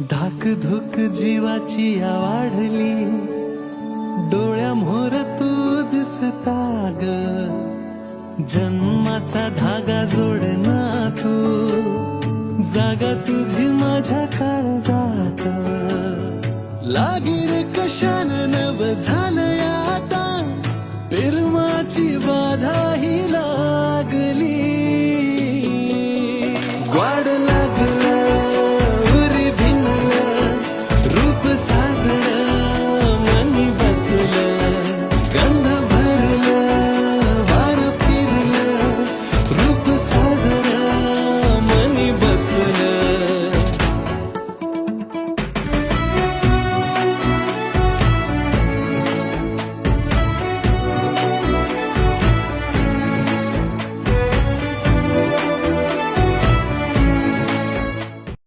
धाकधुक जीवाची वाढली, डोळ्यामोर तू दिसता ग, जन्माचा धागा जोडना तू, जागा तुझी माझ्या काळजात. लागीर कशान नव झालंय आता, प्रेमाची बाधा ही